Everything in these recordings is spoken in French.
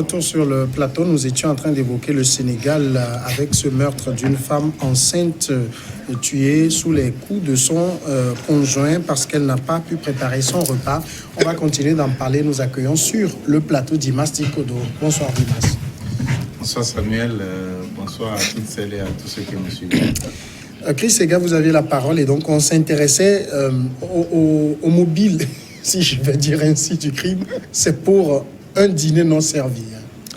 retour sur le plateau. Nous étions en train d'évoquer le Sénégal avec ce meurtre d'une femme enceinte tuée sous les coups de son conjoint parce qu'elle n'a pas pu préparer son repas. On va continuer d'en parler. Nous accueillons sur le plateau Dimas Tikodo. Bonsoir Dimas. Bonsoir Samuel, bonsoir à toutes celles et à tous ceux qui nous suivent. Chris Sega, vous aviez la parole et donc on s'intéressait au mobile, si je vais dire ainsi, du crime. C'est pour un dîner non servi.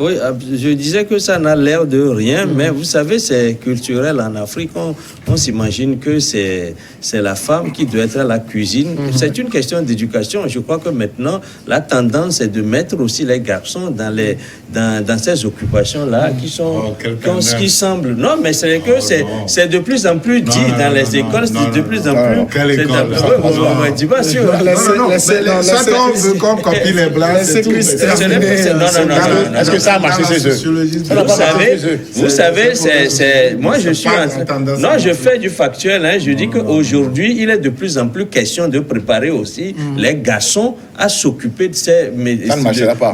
Oui, je disais que ça n'a l'air de rien, mais vous savez, c'est culturel en Afrique. On s'imagine que c'est la femme qui doit être à la cuisine. C'est une question d'éducation. Je crois que maintenant, la tendance est de mettre aussi les garçons dans ces occupations-là qui semblent... Non, mais c'est que c'est de plus en plus dit dans les écoles, c'est de plus en plus... Quelle école? Dis pas sûr. Chacun veut qu'on copie les blancs, c'est tout. Non. Est-ce que ça a marché chez eux? Vous savez, moi je suis je fais du factuel. Je dis qu'aujourd'hui, il est de plus en plus question de préparer aussi les garçons à s'occuper de ces... Ça ne marchera pas.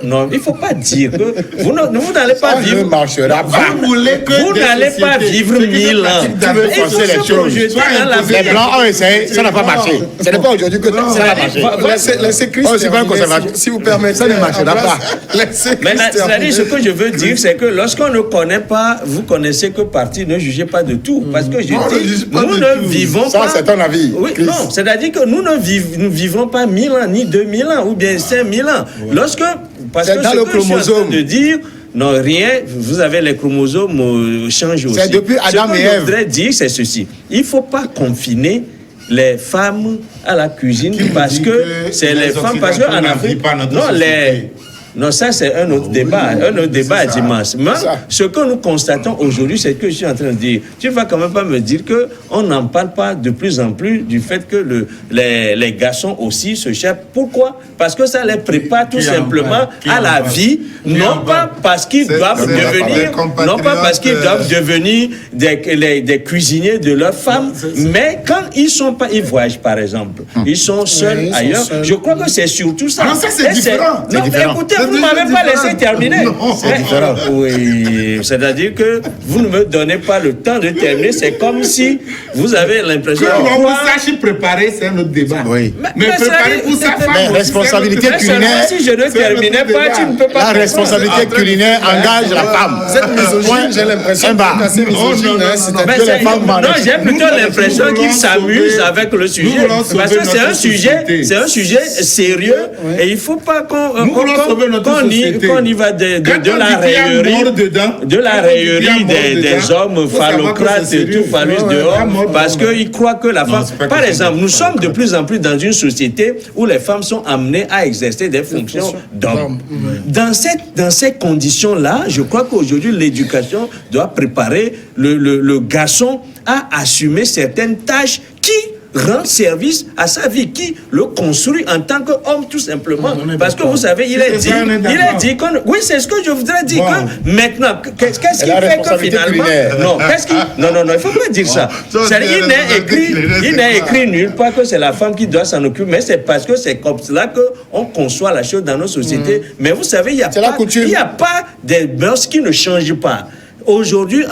Non, il ne faut pas dire que vous n'allez pas vivre... Ça ne marchera pas. Vous n'allez pas vivre 1000 ans. Tu veux forcer les choses. Les Blancs ont essayé, ça n'a pas marché. Ce n'est pas aujourd'hui que ça va marcher. Laissez Chris si vous permettez. Ça ne marchera pas. C'est-à-dire, ce que je veux dire, c'est que lorsqu'on ne connaît pas, vous connaissez que partie, ne jugez pas de tout. Parce que je dis, nous ne vivons pas... Ça, c'est ton avis. Oui, Chris. non, c'est-à-dire que nous ne vivons pas 1000 ans, ni 2000 ans, ou bien 5000 ans. Parce que dans ce le que je suis en chromosome. train de dire... Non, rien, vous avez les chromosomes changent aussi. C'est depuis Adam et Ève. Ce que je voudrais dire, c'est ceci. Il ne faut pas confiner les femmes à la cuisine parce que c'est les femmes... Parce qu'en Afrique... Non, ça c'est un autre débat, dimanche. Mais ce que nous constatons aujourd'hui, c'est que je suis en train de dire, tu ne vas quand même pas me dire qu'on n'en parle pas de plus en plus du fait que les garçons aussi se cherchent. Pourquoi? Parce que ça les prépare tout simplement à la vie, non pas parce qu'ils doivent devenir des cuisiniers de leurs femmes, mais quand ils voyagent par exemple, ils sont seuls ailleurs. Je crois que c'est surtout ça. Non, ça c'est différent. Non, mais écoutez, vous ne m'avez pas laissé terminer. C'est différent. Oui, c'est-à-dire que vous ne me donnez pas le temps de terminer. C'est comme si vous avez l'impression... Que l'homme sache préparer, c'est un autre débat. Oui. Mais préparer pour sa femme... Mais responsabilité culinaire... Si je ne terminais pas, tu ne peux pas... La responsabilité culinaire engage la femme. Cette misogyne, j'ai l'impression que c'est misogyne. Non, j'ai plutôt l'impression qu'il s'amuse avec le sujet. Parce que c'est un sujet sérieux et il ne faut pas qu'on y va de la raillerie des hommes phallocrates et tout, phallus dehors, parce qu'ils croient que la femme... Par exemple, nous sommes de plus en plus dans une société où les femmes sont amenées à exercer des fonctions d'hommes. Dans ces conditions-là, je crois qu'aujourd'hui, l'éducation doit préparer le garçon à assumer certaines tâches qui rend service à sa vie, qui le construit en tant qu'homme tout simplement. Parce que vous savez, il est dit qu'on... Oui, c'est ce que je voudrais dire. Que maintenant, qu'est-ce qui fait que finalement... Non, il ne faut pas dire ça. Il n'est écrit nulle part que c'est la femme qui doit s'en occuper, mais c'est parce que c'est comme cela qu'on conçoit la chose dans nos sociétés. Mais vous savez, il n'y a pas des mœurs qui ne changent pas. Aujourd'hui,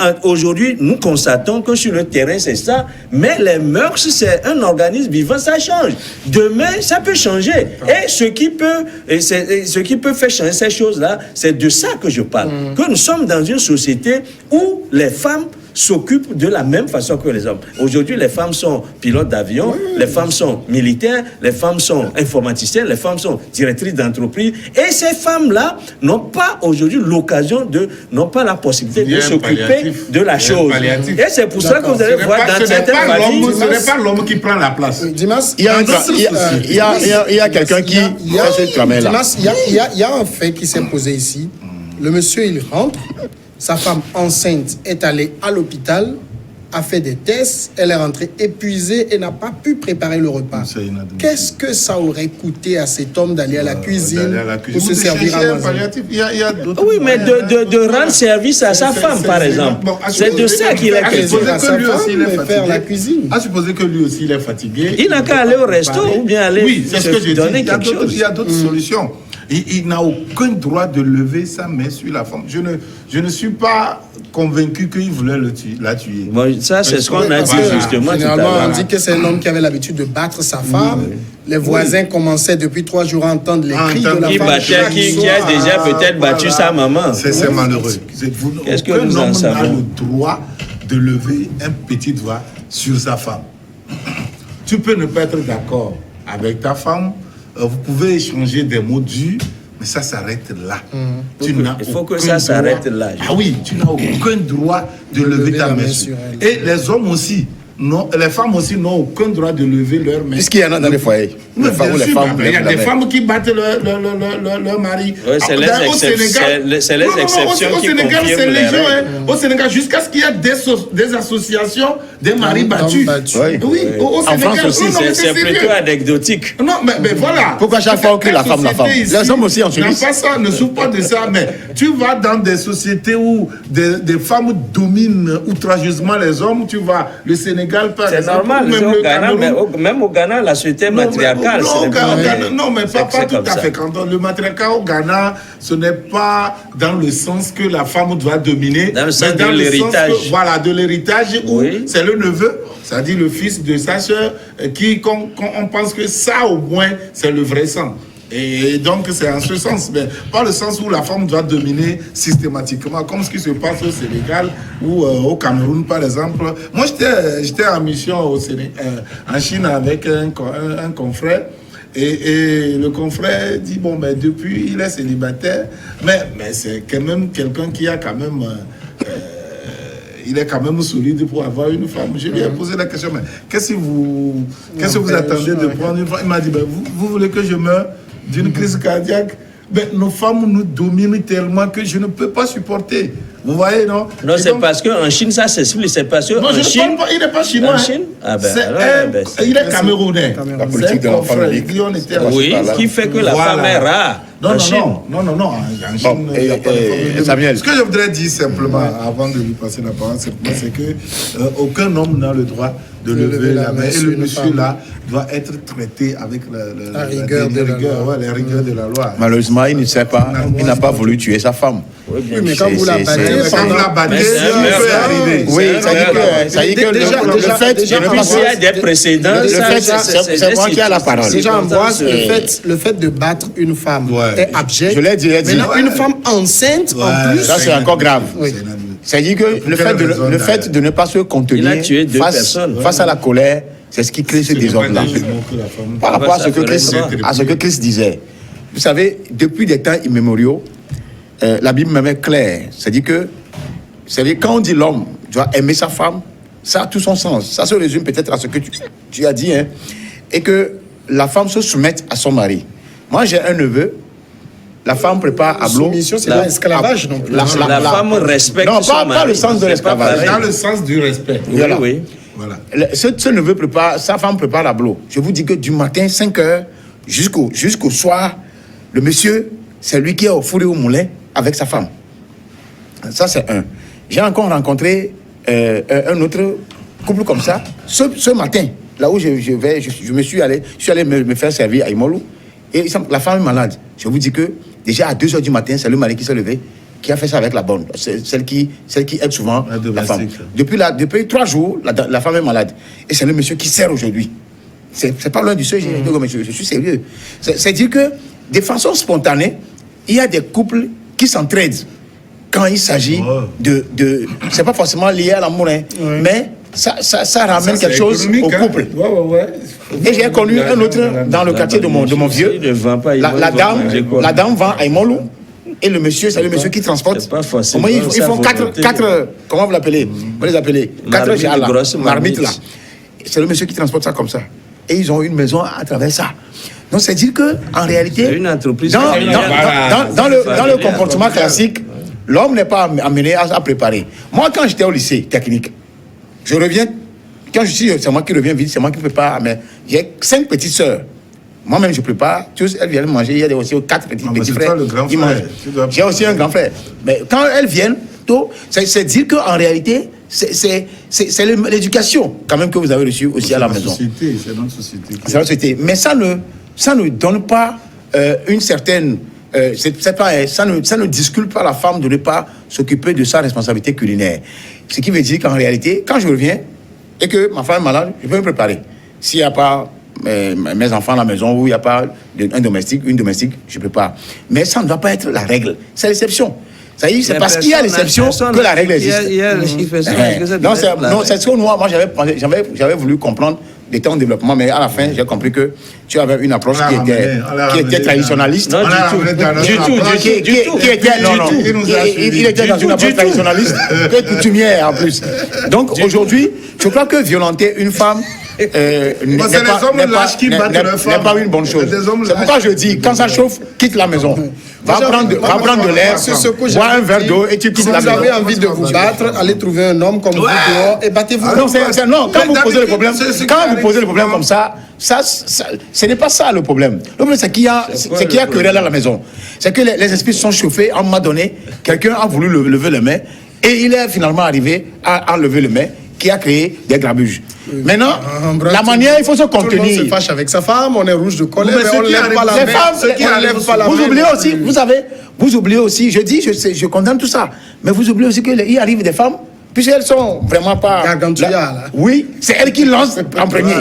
nous constatons que sur le terrain, c'est ça. Mais les mœurs, c'est un organisme vivant, ça change. Demain, ça peut changer. Et ce qui peut faire changer ces choses-là, c'est de ça que je parle. Que nous sommes dans une société où les femmes s'occupent de la même façon que les hommes. Aujourd'hui, les femmes sont pilotes d'avion, les femmes sont militaires, les femmes sont informaticiennes, les femmes sont directrices d'entreprise. Et ces femmes-là n'ont pas aujourd'hui n'ont pas la possibilité de s'occuper de la chose. Et c'est pour ça que vous allez voir dans certaines familles... Ce n'est pas l'homme qui prend la place. Dimas, il y a quelqu'un qui fait ce travail-là. Dimas, il y a un fait qui s'est posé ici. Le monsieur, il rentre. Sa femme enceinte est allée à l'hôpital, a fait des tests, elle est rentrée épuisée et n'a pas pu préparer le repas. Qu'est-ce que ça aurait coûté à cet homme d'aller à la cuisine pour se servir à manger? Oui, mais de rendre service à sa femme, par exemple. C'est de ça qu'il est question. Faire la cuisine. À supposer que lui aussi il est fatigué. Il n'a qu'à aller au resto ou bien aller c'est ce que je donner dis. quelque chose. Il y a d'autres solutions. Il n'a aucun droit de lever sa main sur la femme. Je ne suis pas convaincu qu'il voulait la tuer. Bon, ça, c'est ce qu'on a dit justement. Généralement, on dit que c'est un homme qui avait l'habitude de battre sa femme. Les voisins commençaient depuis 3 jours à entendre les cris de la femme. Qui a déjà peut-être battu sa maman. C'est malheureux. Qu'est-ce que nous en savons? Aucun homme n'a le droit de lever un petit doigt sur sa femme. Tu peux ne pas être d'accord avec ta femme. Vous pouvez échanger des mots durs. Mais ça s'arrête là. Il faut que ça s'arrête là. Ah oui, tu n'as aucun droit de lever ta main sur elle. Et les hommes aussi, non, les femmes aussi n'ont aucun droit de lever leur main. Puisqu'il y en a dans les foyers. Il y a des femmes qui battent leur mari. Oui, c'est les exceptions qui confirment les règles. Au Sénégal, jusqu'à ce qu'il y ait des associations des maris battus. Oui, au Sénégal. En France aussi, c'est plutôt anecdotique. Non, mais voilà. Pourquoi chaque fois on crie la femme? Les hommes aussi en subissent. Non, pas ça, ne souffre pas de ça, mais tu vas dans des sociétés où des femmes dominent outrageusement les hommes, tu vas, le Sénégal, par exemple. C'est normal, même au Ghana, la société matriarcale. Non, mais pas tout à fait. Quand le matriarcat au Ghana, ce n'est pas dans le sens que la femme doit dominer. Dans le sens de l'héritage. Voilà, de l'héritage où c'est le neveu, c'est-à-dire le fils de sa soeur, on pense que ça, au moins, c'est le vrai sang. Et donc, c'est en ce sens, mais pas le sens où la femme doit dominer systématiquement, comme ce qui se passe au Sénégal ou au Cameroun, par exemple. Moi, j'étais en mission en Chine avec un confrère. Et le confrère dit, bon, mais depuis, il est célibataire, mais c'est quand même quelqu'un qui a quand même... il est quand même solide pour avoir une femme. Je lui ai posé la question, mais qu'est-ce que vous attendez de prendre une femme? Il m'a dit, ben, vous voulez que je meure d'une crise cardiaque? Ben, nos femmes nous dominent tellement que je ne peux pas supporter. Vous voyez, non? Non, c'est parce qu'en Chine, ça s'explique. C'est parce que. Non, je ne parle pas, il n'est pas chinois. En Chine? Ah ben, il est camerounais. La politique de l'enfant unique. Oui, ce qui fait que la femme est rare. Non. En Chine, Samuel. Ce que je voudrais dire simplement, avant de lui passer la parole, c'est que aucun homme n'a le droit de lever la main. Et le monsieur-là doit être traité avec la rigueur de la loi. Malheureusement, il ne sait pas, il n'a pas voulu tuer sa femme. Oui, mais quand vous la battez, ça peut arriver. Oui, ça dit que le fait de ne pas... S'il y a des précédents, c'est moi qui ai la parole. Déjà, Ambroise, le fait de battre une femme est abject. Je l'ai dit. Maintenant, une femme enceinte, en plus... Ça, c'est encore grave. C'est-à-dire que le fait de ne pas se contenir face à la colère, c'est ce qui crée ce désordre-là. Par rapport à ce que Christ disait. Vous savez, depuis des temps immémoriaux, la Bible même est claire. C'est-à-dire que, quand on dit l'homme doit aimer sa femme, ça a tout son sens. Ça se résume peut-être à ce que tu as dit, hein, et que la femme se soumette à son mari. Moi, j'ai un neveu. La femme prépare à l'eau. Soumission, c'est pas esclavage non plus. La femme respecte non, son mari. pas le sens de l'esclavage. Dans le sens du respect. Oui. Voilà. Ce neveu prépare, sa femme prépare la blow. Je vous dis que du matin 5 heures jusqu'au soir, le monsieur, c'est lui qui est au four et au moulin avec sa femme. Ça, c'est un. J'ai encore rencontré un autre couple comme ça. Ce matin, là où je suis allé me faire servir à Imolou. Et la femme est malade. Je vous dis que déjà à 2 heures du matin, c'est le mari qui s'est levé, qui a fait ça avec la bonne. Celle qui aide souvent la femme. Depuis 3 jours, la femme est malade. Et c'est le monsieur qui sert aujourd'hui. C'est pas loin du sujet. Je suis sérieux. C'est-à-dire que, de façon spontanée, il y a des couples qui s'entraident quand il s'agit de c'est pas forcément lié à l'amour, hein, mais ça ramène quelque chose au couple. Et j'ai connu un autre dans le quartier de mon vieux. La dame vend à Imolou. Et le monsieur, c'est le monsieur qui transporte. C'est pas forcément. Ils font 4, comment vous l'appelez? Vous les appelez 4 géants, marmites là. C'est le monsieur qui transporte ça comme ça. Et ils ont une maison à travers ça. Donc c'est dire que en réalité, c'est une entreprise. Dans le comportement classique, l'homme n'est pas amené à préparer. Moi, quand j'étais au lycée technique, je reviens. Quand je suis, c'est moi qui reviens vite, c'est moi qui prépare. Mais j'ai 5 petites sœurs. Moi-même, je prépare. Tous, elles viennent manger. Il y a aussi 4 petits frères qui mangent. J'ai aussi un grand frère. Mais quand elles viennent, c'est dire qu'en réalité, c'est l'éducation quand même que vous avez reçue aussi à la maison. C'est notre société. C'est notre société. Mais ça ne donne pas une certaine ça ne disculpe pas la femme de ne pas s'occuper de sa responsabilité culinaire. Ce qui veut dire qu'en réalité, quand je reviens et que ma femme est malade, je peux me préparer. S'il n'y a pas mes enfants à la maison ou il n'y a pas une domestique, je ne peux pas. Mais ça ne doit pas être la règle, c'est l'exception. C'est parce qu'il y a l'exception que la règle existe. Non, c'est ce que moi j'avais voulu comprendre de ton développement, mais à la fin, j'ai compris que tu avais une approche qui était traditionnaliste. Non, du tout. Il était dans une approche traditionnaliste et coutumière en plus. Donc aujourd'hui, je crois que violenter une femme n'est pas une bonne chose. C'est pourquoi je dis, quand ça chauffe, quitte la maison. Va prendre de l'air, bois un verre d'eau et tu quittes la maison. Si vous avez envie de vous battre, allez trouver un homme comme vous dehors et battez-vous. Non, quand vous posez le problème comme ça, ce n'est pas ça le problème. Le problème, c'est qu'il y a querelle à la maison. C'est que les esprits sont chauffés. À un moment donné, quelqu'un a voulu lever les mains et il est finalement arrivé à enlever les mains, qui a créé des grabuges. Maintenant, la manière, il faut se contenir. Tout le monde se fâche avec sa femme, on est rouge de colère, mais on ne lève pas la main. Vous oubliez aussi, vous oubliez aussi, je condamne tout ça, mais vous oubliez aussi qu'il arrive des femmes, puisqu'elles sont vraiment pas... Oui, c'est elles qui lancent en premier.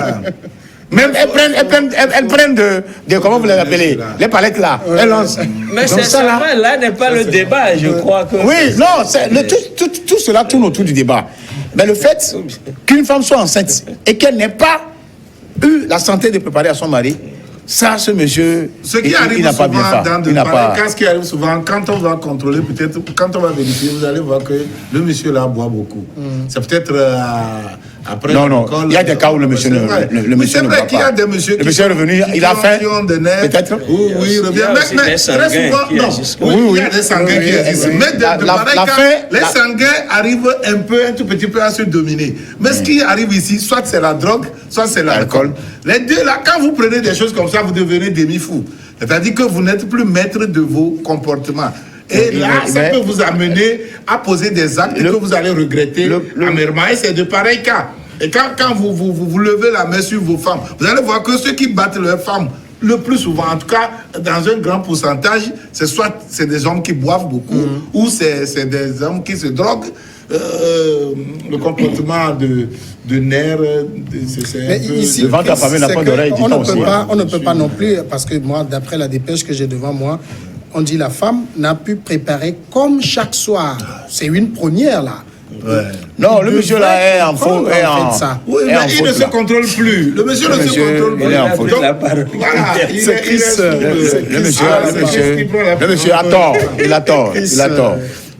Même elles prennent de comment vous les appelez, les palettes là, elles lancent. Mais ça là n'est pas le débat, je crois que... Oui, non, tout cela tourne autour du débat. Mais le fait qu'une femme soit enceinte et qu'elle n'ait pas eu la santé de préparer à son mari, ça, ce monsieur, il n'a pas bien fait. Ce qui arrive souvent, quand on va contrôler, peut-être, quand on va vérifier, vous allez voir que le monsieur là boit beaucoup. C'est peut-être après. Non, il y a des cas où le monsieur ne boit pas. Le monsieur est revenu, il a faim, peut-être. Oui, il revient. Mais très souvent, non. Il y a des sanguins qui existent. Mais les sanguins arrivent un tout petit peu à se dominer. Mais ce qui arrive ici, soit c'est la drogue, soit c'est l'alcool. Les deux là, quand vous prenez des choses comme ça, vous devenez demi-fou. C'est-à-dire que vous n'êtes plus maître de vos comportements. Et là, ça peut vous amener à poser des actes que vous allez regretter amèrement. Et c'est de pareils cas. Et quand vous levez la main sur vos femmes, vous allez voir que ceux qui battent leurs femmes, le plus souvent, en tout cas, dans un grand pourcentage, c'est des hommes qui boivent beaucoup, ou c'est des hommes qui se droguent. Le comportement de nerfs, ici, on ne peut pas non plus, parce que moi, d'après la dépêche que j'ai devant moi, on dit la femme n'a pu préparer comme chaque soir. C'est une première là. Ouais. Non, le monsieur là est en faux. Oui, mais il ne se contrôle plus. Le monsieur ne se contrôle plus. Il est en faute. Voilà, le monsieur a tort. Il a tort.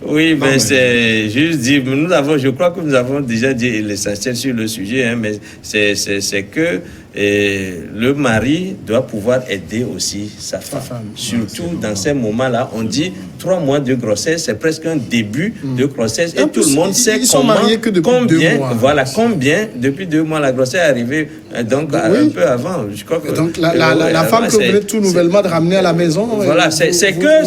Oui, mais c'est juste dire, je crois que nous avons déjà dit l'essentiel sur le sujet, hein, mais c'est que le mari doit pouvoir aider aussi sa femme. Surtout dans ces moments-là, on dit 3 mois de grossesse, c'est presque un début de grossesse et tout le monde sait combien depuis 2 mois la grossesse est arrivée, donc un peu avant. Je crois que, donc la femme que vous venez tout nouvellement de ramener à la maison. Voilà, c'est que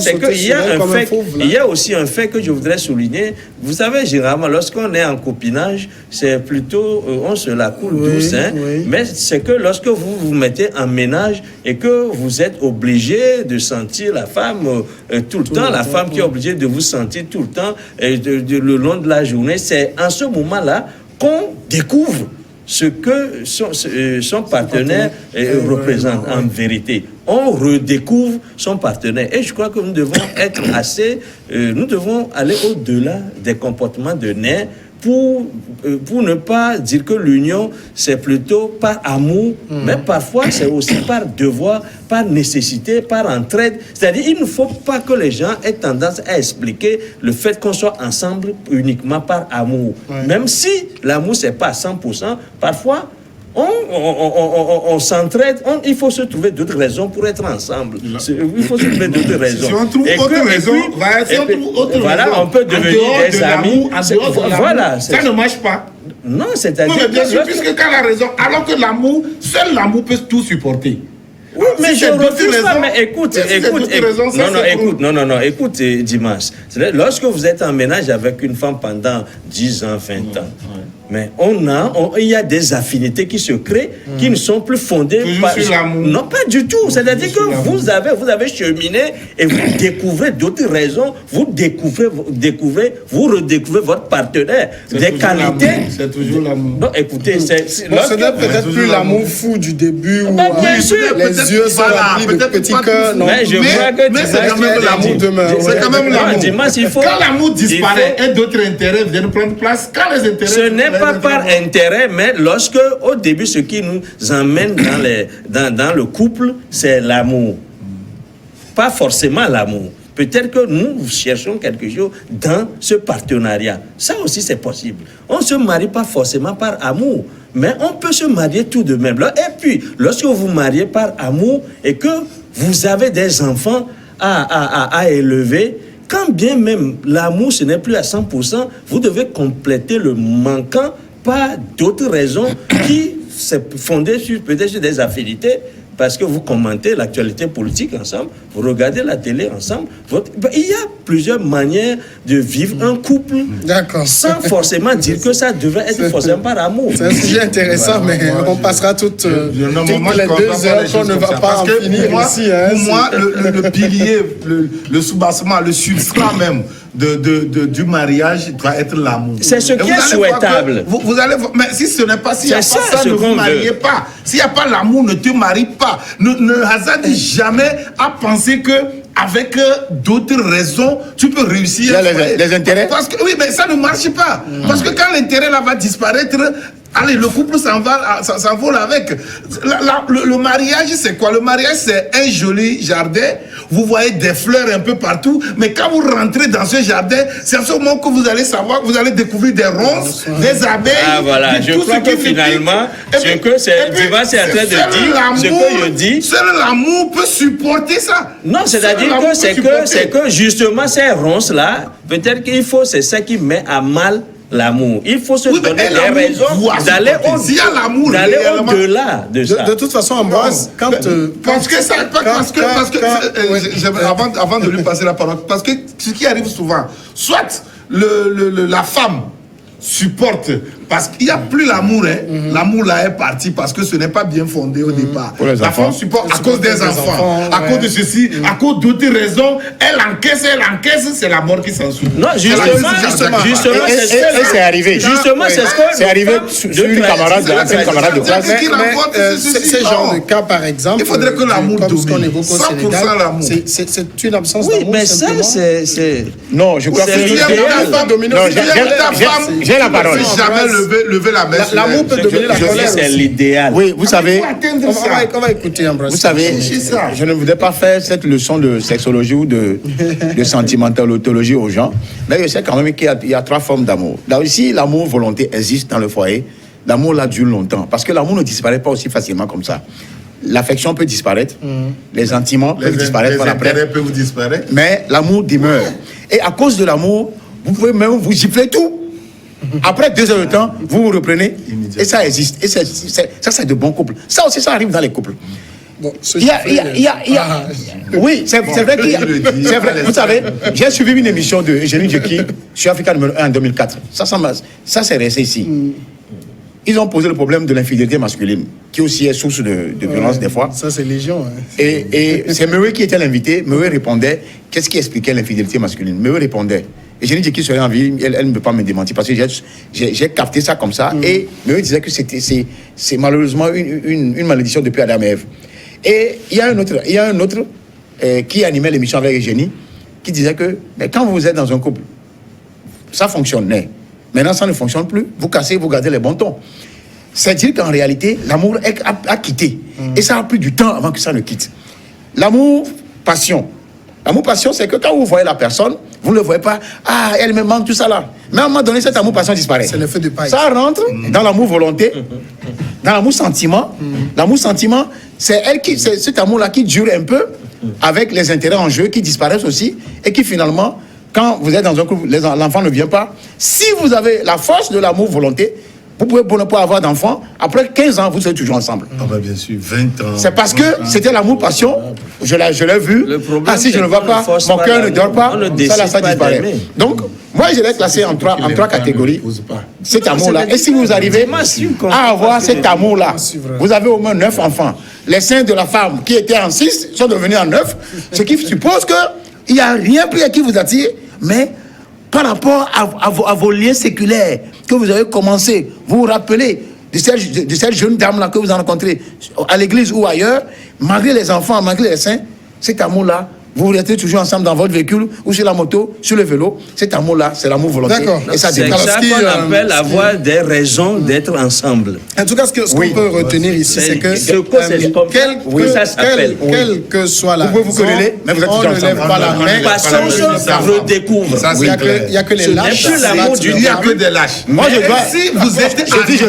il y a aussi un fait que je voudrais souligner. Vous savez, généralement, lorsqu'on est en copinage, c'est plutôt on se la coule douce, hein, mais c'est que lorsque vous vous mettez en ménage et que vous êtes obligé de sentir la femme tout le temps, la femme qui est obligée de vous sentir tout le temps le long de la journée, c'est en ce moment-là qu'on découvre ce que son partenaire représente en vérité. On redécouvre son partenaire. Et je crois que nous devons être nous devons aller au-delà des comportements de nerfs pour ne pas dire que l'union, c'est plutôt par amour, mais parfois c'est aussi par devoir, par nécessité, par entraide. C'est-à-dire, il ne faut pas que les gens aient tendance à expliquer le fait qu'on soit ensemble uniquement par amour. Même si l'amour, c'est pas à 100%, parfois, on s'entraide, il faut se trouver d'autres raisons pour être ensemble. Il faut se trouver d'autres raisons. Si on trouve autre raison, on peut devenir des amis. Voilà, ça ne marche pas. Non, c'est-à-dire bien sûr, puisque quand la raison, alors que l'amour, seul l'amour peut tout supporter. Oui, mais je refuse pas, mais écoute, écoute, Dimanche. Lorsque vous êtes en ménage avec une femme pendant 10 ans, 20 ans, mais il y a des affinités qui se créent, qui ne sont plus fondées sur l'amour. Non, pas du tout. C'est-à-dire que vous avez cheminé et vous découvrez d'autres raisons, vous redécouvrez votre partenaire, des qualités. C'est toujours l'amour. Non, écoutez, ce n'est peut-être plus l'amour fou du début où bien sûr, les yeux sont remplis de petits cœurs. Mais c'est quand même l'amour demeure. C'est quand même l'amour. Quand l'amour disparaît et d'autres intérêts viennent prendre place, quand les intérêts... Ce n'est pas par intérêt, mais lorsque, au début, ce qui nous emmène dans le couple, c'est l'amour. Pas forcément l'amour. Peut-être que nous cherchons quelque chose dans ce partenariat. Ça aussi, c'est possible. On ne se marie pas forcément par amour, mais on peut se marier tout de même. Et puis, lorsque vous mariez par amour et que vous avez des enfants à élever, quand bien même l'amour, ce n'est plus à 100%, vous devez compléter le manquant par d'autres raisons qui sont fondées peut-être sur des affinités, parce que vous commentez l'actualité politique ensemble, vous regardez la télé ensemble. Il y a plusieurs manières de vivre un couple sans forcément dire que ça devrait être forcément par amour. C'est un sujet intéressant, mais on passera toutes les 2 heures qu'on ne va pas en finir ici. Pour moi, le pilier, le soubassement, le substrat même du mariage doit être l'amour. C'est ce qui est souhaitable. Vous allez voir, mais si ce n'est pas, s'il n'y a pas ça, ne vous mariez pas. S'il n'y a pas l'amour, ne te marie pas. Ne hasarde jamais à penser que avec d'autres raisons, tu peux réussir. Les intérêts. Parce que, oui, mais ça ne marche pas. Parce que quand l'intérêt là va disparaître, allez, le couple s'envole avec. Le mariage, c'est quoi? Le mariage, c'est un joli jardin. Vous voyez des fleurs un peu partout. Mais quand vous rentrez dans ce jardin, c'est à ce moment que vous allez savoir, vous allez découvrir des ronces, des abeilles. Ah voilà, je crois que finalement, ce que Diva c'est en train de dire, ce que je dis. Seul l'amour peut supporter ça. Non, c'est-à-dire que c'est que justement ces ronces-là, peut-être qu'il faut, c'est ça qui met à mal l'amour. Il faut se donner des raisons d'aller au-delà de ça. De toute façon, Ambroise, quand... Parce que avant de lui passer la parole, parce que ce qui arrive souvent, soit la femme supporte, parce qu'il n'y a plus l'amour, l'amour là est parti parce que ce n'est pas bien fondé au départ. La femme supporte à cause des enfants, à cause de ceci, à cause d'autres raisons, elle encaisse, c'est la mort qui s'en suit. Non, justement, c'est arrivé. Justement, c'est ce que c'est arrivé sur une camarade de classe. Ces genres de cas, par exemple, il faudrait que l'amour domine. 100% l'amour. C'est une absence d'amour. Oui, mais ça, c'est... Non, je crois que j'ai la parole. Jamais lever la main. L'amour peut dominer la colère. C'est l'idéal. Oui, vous savez. On va écouter Ambroise. Vous savez, je ne voudrais pas faire cette leçon de sexologie ou de sentimentologie aux gens, mais je sais quand même qu'il y a 3 formes d'amour. Là aussi, l'amour volonté existe dans le foyer. L'amour là dure longtemps, parce que l'amour ne disparaît pas aussi facilement comme ça. L'affection peut disparaître, les sentiments peuvent disparaître par après, mais l'amour demeure. Et à cause de l'amour, vous pouvez même vous gifler tout. Après 2 heures de temps, vous reprenez. Et ça existe. Et ça, c'est de bons couples. Ça aussi, ça arrive dans les couples. Bon, oui, c'est vrai qu'il y a... C'est vrai, vous savez, j'ai suivi une émission de Eugénie Djeki sur Africa numéro 1 en 2004. Ça c'est resté ici. Ils ont posé le problème de l'infidélité masculine, qui aussi est source de violence des fois. Ça, c'est légion. Et c'est Meué qui était l'invité. Meué répondait, qu'est-ce qui expliquait l'infidélité masculine? Meué répondait. Et je dis qu'il serait en vie, elle ne peut pas me démentir parce que j'ai capté ça comme ça. Et Meué disait que c'est malheureusement une malédiction depuis Adam et Ève. Et il y a un autre qui animait l'émission avec Eugénie qui disait que quand vous êtes dans un couple, ça fonctionnait. Maintenant, ça ne fonctionne plus. Vous cassez, vous gardez les bons tons. C'est-à-dire qu'en réalité, l'amour a quitté. Et ça a pris du temps avant que ça ne quitte. L'amour, passion. L'amour, passion, c'est que quand vous voyez la personne, vous ne le voyez pas. Ah, elle me manque, tout ça là. Mais à un moment donné, cet amour, passion disparaît. C'est le feu de paille. Ça rentre dans l'amour volonté, dans l'amour sentiment. L'amour sentiment, c'est cet amour-là qui dure un peu avec les intérêts en jeu qui disparaissent aussi et qui finalement, quand vous êtes dans un couple, l'enfant ne vient pas. Si vous avez la force de l'amour volonté, Vous pouvez ne pas avoir d'enfants. Après 15 ans, vous serez toujours ensemble. Ah bah bien sûr, 20 ans. C'est parce que c'était l'amour-passion. Je l'ai vu. Ah, si je ne vois pas, mon cœur ne dort pas. Ça disparaît. Donc, moi, je l'ai classé en trois catégories. Cet amour-là. Et si vous arrivez à avoir cet amour-là, vous avez au moins 9 enfants. Les seins de la femme qui étaient en 6 sont devenus en 9. Ce qui suppose qu'il n'y a rien plus qui vous attire, mais par rapport à vos liens séculaires que vous avez commencé, vous vous rappelez de cette jeune dame-là que vous avez rencontrée à l'église ou ailleurs, malgré les enfants, malgré les seins, cet amour-là, vous restez toujours ensemble dans votre véhicule ou sur la moto, sur le vélo. Cet amour-là, c'est l'amour volontaire. D'accord. Et ça c'est ça qu'on appelle avoir des raisons d'être ensemble. En tout cas, ce qu'on peut retenir ici, c'est que quelle que soit la raison, on ne lève pas la main. Passons, redécouvre. Il n'y a que les lâches. Il n'y a que des lâches. Moi, je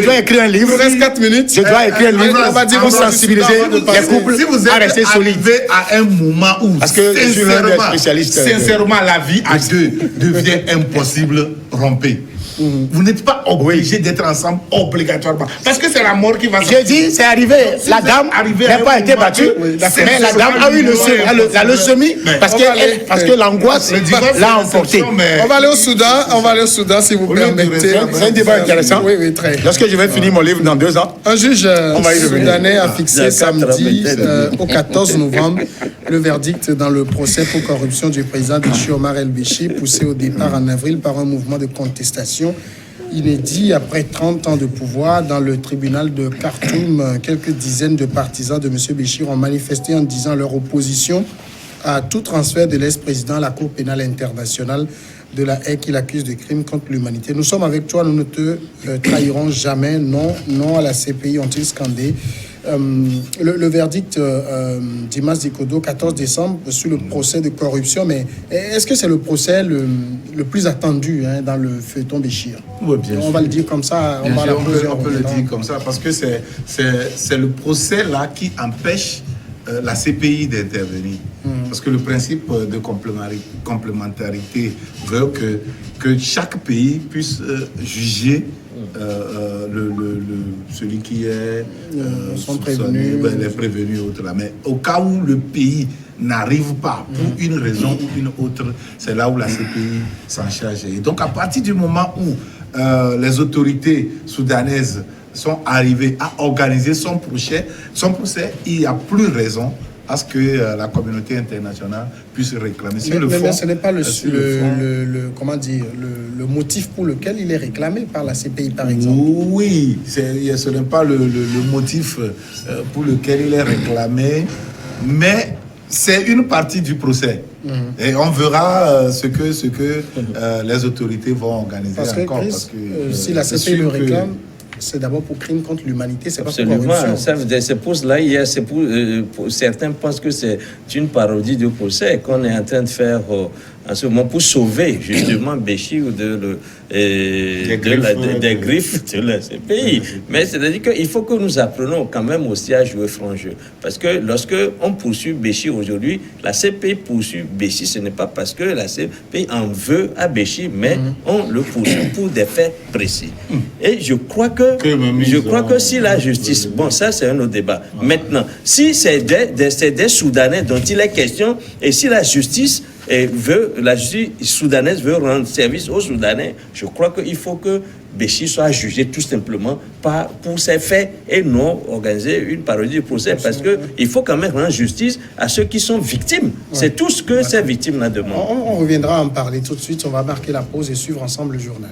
dois écrire un livre. Il vous reste 4 minutes. Je dois écrire un livre. On va dire pour sensibiliser les couples à rester solides. Si vous êtes arrivé à un moment où, parce que je suis l'un des spécialistes. Sincèrement, la vie à deux devient impossible, rompez. Vous n'êtes pas obligé d'être ensemble obligatoirement. Parce que c'est la mort qui va sortir. J'ai dit, c'est arrivé. La dame n'a pas été battue, mais la dame a eu le semis parce que l'angoisse l'a emporté. On va aller au Soudan, si vous permettez. C'est un débat intéressant. Oui, très. Lorsque je vais finir mon livre dans 2 ans, un juge soudanais a fixé samedi au 14 novembre le verdict dans le procès pour corruption du président Béchir Omar El-Béchir, poussé au départ en avril par un mouvement de contestation inédit après 30 ans de pouvoir. Dans le tribunal de Khartoum, quelques dizaines de partisans de M. Béchir ont manifesté en disant leur opposition à tout transfert de l'ex-président à la Cour pénale internationale de la haie qu'il accuse de crimes contre l'humanité. Nous sommes avec toi, nous ne te trahirons jamais. Non, non à la CPI, ont-ils scandé. Le verdict d'Imas Dikodo, 14 décembre, sur le procès de corruption. Mais est-ce que c'est le procès le plus attendu dans le feuilleton Béchir? Oui, bien sûr. On va le dire comme ça. On peut le dire comme ça parce que c'est le procès là qui empêche la CPI d'intervenir. Parce que le principe de complémentarité veut que chaque pays puisse juger celui qui est les prévenus autres là. Mais au cas où le pays n'arrive pas pour une raison ou une autre, c'est là où la CPI s'en charge. Et donc à partir du moment où les autorités soudanaises sont arrivées à organiser son procès, il n'y a plus raison à ce que la communauté internationale puisse réclamer. Mais ce n'est pas le motif pour lequel il est réclamé par la CPI, par exemple. Oui, ce n'est pas le motif pour lequel il est réclamé, mais c'est une partie du procès. Et on verra ce que les autorités vont organiser encore. Si la CPI le réclame, c'est d'abord pour crime contre l'humanité, c'est pas pour corruption. C'est pour cela, certains pensent que c'est une parodie de procès qu'on est en train de faire en ce moment pour sauver justement Béchir des griffes de la CPI. Mais c'est-à-dire qu'il faut que nous apprenions quand même aussi à jouer franc jeu. Parce que lorsque on poursuit Béchir aujourd'hui, la CPI poursuit Béchir, ce n'est pas parce que la CPI en veut à Béchir, mais on le poursuit pour des faits précis. Et je crois que si la justice, bon ça c'est un autre débat. Maintenant, si c'est des Soudanais dont il est question, et si la justice la justice soudanaise veut rendre service aux Soudanais, je crois qu'il faut que Béchir soit jugé tout simplement pour ses faits et non organiser une parodie de procès, parce qu'il faut quand même rendre justice à ceux qui sont victimes. C'est tout ce que ces victimes-là demandent. On reviendra en parler tout de suite. On va marquer la pause et suivre ensemble le journal.